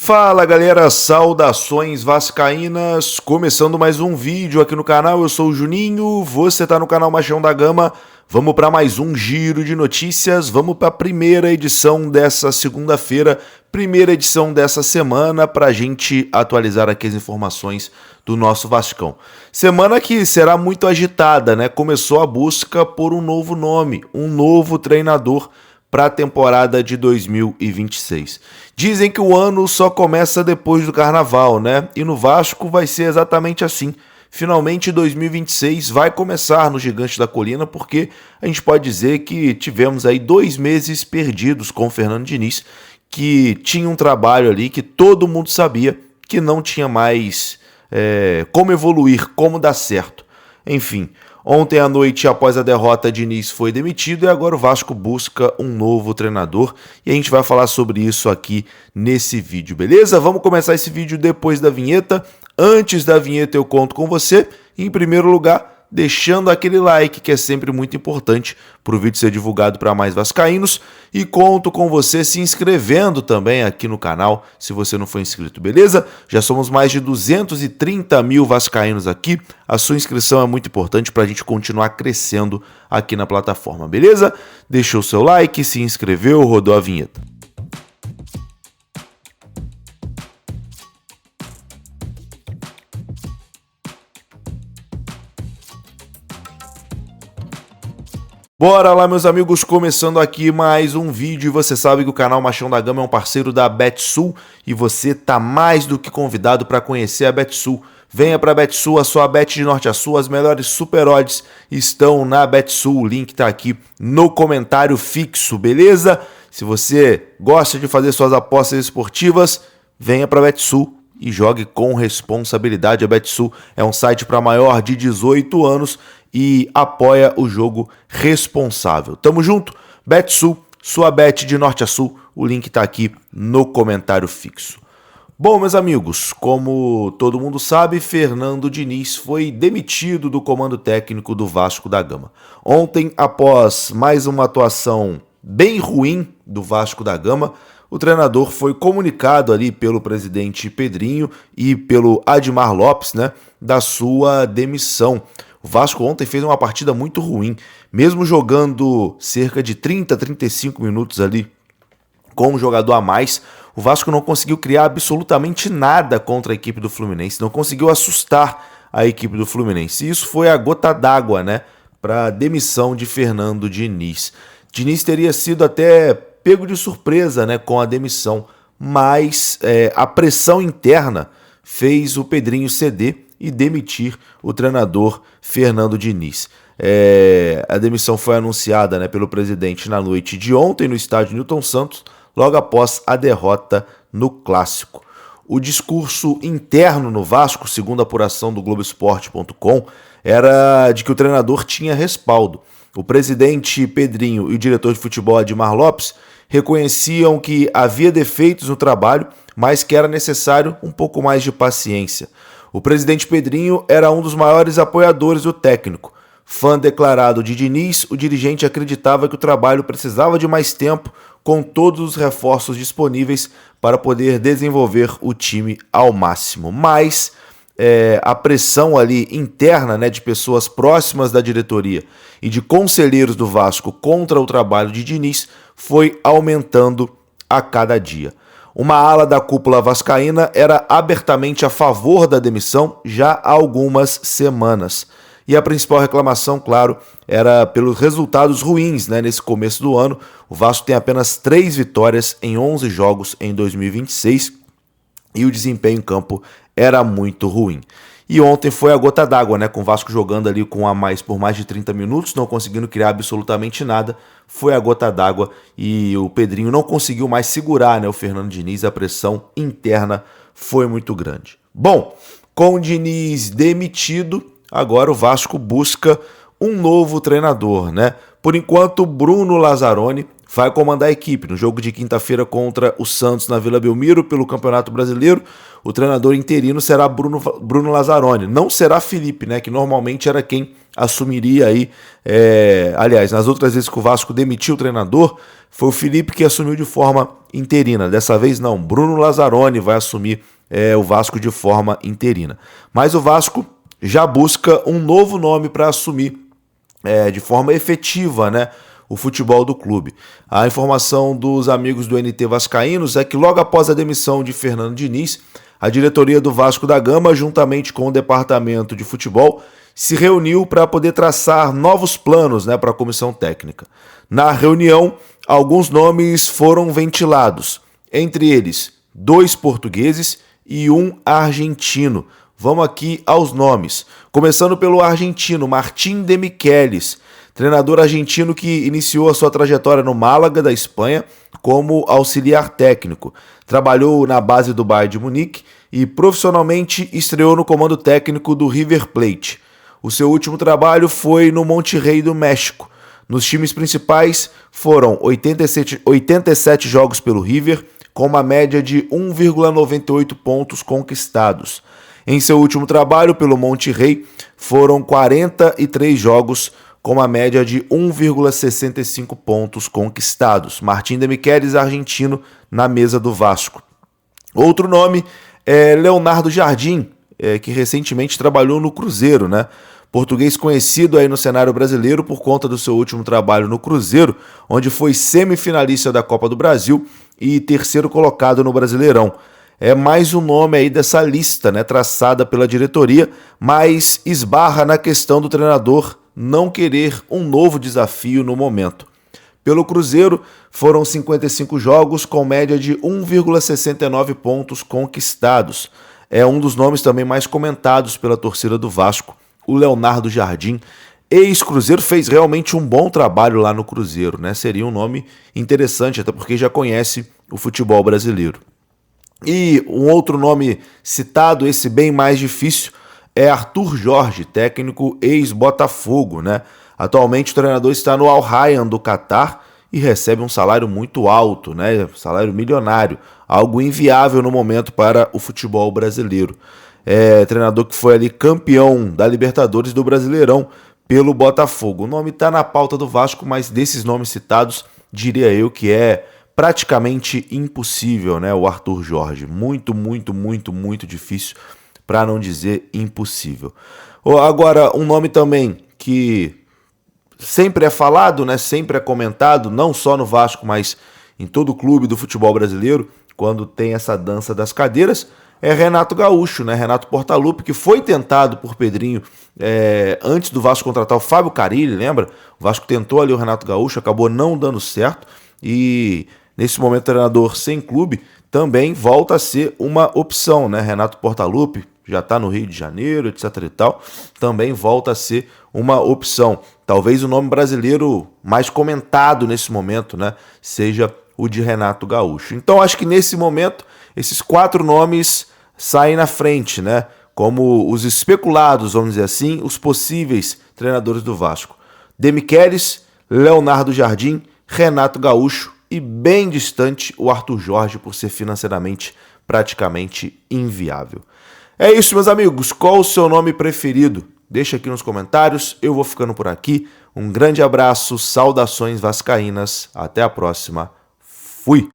Fala galera, saudações vascaínas, começando mais um vídeo aqui no canal, eu sou o Juninho, você tá no canal Machão da Gama, vamos para mais um giro de notícias, vamos para a primeira edição dessa segunda-feira, primeira edição dessa semana, para a gente atualizar aqui as informações do nosso Vascão. Semana que será muito agitada, né? Começou a busca por um novo nome, um novo treinador para a temporada de 2026. Dizem que o ano só começa depois do Carnaval, né? E no Vasco vai ser exatamente assim. Finalmente 2026 vai começar no Gigante da Colina, porque a gente pode dizer que tivemos aí 2 meses perdidos com o Fernando Diniz, que tinha um trabalho ali que todo mundo sabia que não tinha mais como evoluir, como dar certo. Enfim, ontem à noite, após a derrota, Diniz foi demitido e agora o Vasco busca um novo treinador e a gente vai falar sobre isso aqui nesse vídeo, beleza? Vamos começar esse vídeo depois da vinheta. Antes da vinheta eu conto com você, em primeiro lugar, deixando aquele like que é sempre muito importante para o vídeo ser divulgado para mais vascaínos e conto com você se inscrevendo também aqui no canal se você não for inscrito, beleza? Já somos mais de 230 mil vascaínos aqui, a sua inscrição é muito importante para a gente continuar crescendo aqui na plataforma, beleza? Deixou o seu like, se inscreveu, rodou a vinheta. Bora lá, meus amigos, começando aqui mais um vídeo e você sabe que o canal Machão da Gama é um parceiro da Betsul e você tá mais do que convidado para conhecer a Betsul. Venha para a Betsul, a sua bet de norte a sul, as melhores super odds estão na Betsul, o link tá aqui no comentário fixo, beleza? Se você gosta de fazer suas apostas esportivas, venha para a Betsul e jogue com responsabilidade. A Betsul é um site para maior de 18 anos e apoia o jogo responsável. Tamo junto? Betsul, sua bet de norte a sul, o link tá aqui no comentário fixo. Bom, meus amigos, como todo mundo sabe, Fernando Diniz foi demitido do comando técnico do Vasco da Gama. Ontem, após mais uma atuação bem ruim do Vasco da Gama, o treinador foi comunicado ali pelo presidente Pedrinho e pelo Admar Lopes, né, da sua demissão. O Vasco ontem fez uma partida muito ruim, mesmo jogando cerca de 35 minutos ali com um jogador a mais, o Vasco não conseguiu criar absolutamente nada contra a equipe do Fluminense, não conseguiu assustar a equipe do Fluminense. E isso foi a gota d'água, né, para a demissão de Fernando Diniz. Diniz teria sido até pego de surpresa, né, com a demissão, mas a pressão interna fez o Pedrinho ceder e demitir o treinador Fernando Diniz. A demissão foi anunciada, né, pelo presidente na noite de ontem no estádio Newton Santos, logo após a derrota no Clássico. O discurso interno no Vasco, segundo a apuração do Globoesporte.com, era de que o treinador tinha respaldo. O presidente Pedrinho e o diretor de futebol Admar Lopes reconheciam que havia defeitos no trabalho, mas que era necessário um pouco mais de paciência. O presidente Pedrinho era um dos maiores apoiadores do técnico. Fã declarado de Diniz, o dirigente acreditava que o trabalho precisava de mais tempo, com todos os reforços disponíveis para poder desenvolver o time ao máximo. Mas a pressão ali interna, né, de pessoas próximas da diretoria e de conselheiros do Vasco contra o trabalho de Diniz foi aumentando a cada dia. Uma ala da cúpula vascaína era abertamente a favor da demissão já há algumas semanas. E a principal reclamação, claro, era pelos resultados ruins, né, nesse começo do ano. O Vasco tem apenas 3 vitórias em 11 jogos em 2026 e o desempenho em campo era muito ruim. E ontem foi a gota d'água, né, com o Vasco jogando ali com a mais por mais de 30 minutos, não conseguindo criar absolutamente nada. Foi a gota d'água e o Pedrinho não conseguiu mais segurar, né, o Fernando Diniz, a pressão interna foi muito grande. Bom, com o Diniz demitido, agora o Vasco busca um novo treinador, né? Por enquanto, Bruno Lazzaroni vai comandar a equipe. No jogo de quinta-feira contra o Santos na Vila Belmiro, pelo Campeonato Brasileiro, o treinador interino será Bruno Lazzaroni. Não será Felipe, né, que normalmente era quem assumiria aí. Aliás, nas outras vezes que o Vasco demitiu o treinador, foi o Felipe que assumiu de forma interina. Dessa vez não, Bruno Lazzaroni vai assumir o Vasco de forma interina. Mas o Vasco já busca um novo nome para assumir de forma efetiva, né, o futebol do clube. A informação dos amigos do NT Vascaínos é que logo após a demissão de Fernando Diniz, a diretoria do Vasco da Gama, juntamente com o departamento de futebol, se reuniu para poder traçar novos planos, né, para a comissão técnica. Na reunião, alguns nomes foram ventilados, entre eles 2 portugueses e 1 argentino. Vamos aqui aos nomes. Começando pelo argentino, Martín de Michelis, treinador argentino que iniciou a sua trajetória no Málaga, da Espanha, como auxiliar técnico. Trabalhou na base do Bayern de Munique e profissionalmente estreou no comando técnico do River Plate. O seu último trabalho foi no Monterrey do México. Nos times principais foram 87 jogos pelo River, com uma média de 1,98 pontos conquistados. Em seu último trabalho pelo Monterrey, foram 43 jogos com uma média de 1,65 pontos conquistados. Martín de Michelis, argentino, na mesa do Vasco. Outro nome é Leonardo Jardim, que recentemente trabalhou no Cruzeiro, né? Português conhecido aí no cenário brasileiro por conta do seu último trabalho no Cruzeiro, onde foi semifinalista da Copa do Brasil e terceiro colocado no Brasileirão. É mais um nome aí dessa lista, né, traçada pela diretoria, mas esbarra na questão do treinador não querer um novo desafio no momento. Pelo Cruzeiro, foram 55 jogos com média de 1,69 pontos conquistados. É um dos nomes também mais comentados pela torcida do Vasco, o Leonardo Jardim. Ex-Cruzeiro, fez realmente um bom trabalho lá no Cruzeiro, né? Seria um nome interessante, até porque já conhece o futebol brasileiro. E um outro nome citado, esse bem mais difícil, é Arthur Jorge, técnico ex-Botafogo, né? Atualmente o treinador está no Al Rayyan do Catar e recebe um salário muito alto, né? Salário milionário, algo inviável no momento para o futebol brasileiro. Treinador que foi ali campeão da Libertadores do Brasileirão pelo Botafogo. O nome está na pauta do Vasco, mas desses nomes citados, diria eu que é praticamente impossível, né? O Arthur Jorge. Muito, muito, muito, muito difícil, para não dizer impossível. Agora, um nome também que sempre é falado, né? Sempre é comentado, não só no Vasco, mas em todo o clube do futebol brasileiro, quando tem essa dança das cadeiras, é Renato Gaúcho, né? Renato Portaluppi, que foi tentado por Pedrinho antes do Vasco contratar o Fábio Carille, lembra? O Vasco tentou ali o Renato Gaúcho, acabou não dando certo e nesse momento o treinador sem clube também volta a ser uma opção, né? Renato Portaluppi já está no Rio de Janeiro, etc e tal, também volta a ser uma opção. Talvez o nome brasileiro mais comentado nesse momento, né, seja o de Renato Gaúcho. Então acho que nesse momento esses 4 nomes saem na frente, né? Como os especulados, vamos dizer assim, os possíveis treinadores do Vasco. De Michelis, Leonardo Jardim, Renato Gaúcho e bem distante o Arthur Jorge por ser financeiramente praticamente inviável. É isso, meus amigos. Qual o seu nome preferido? Deixa aqui nos comentários. Eu vou ficando por aqui. Um grande abraço, saudações vascaínas. Até a próxima. Fui!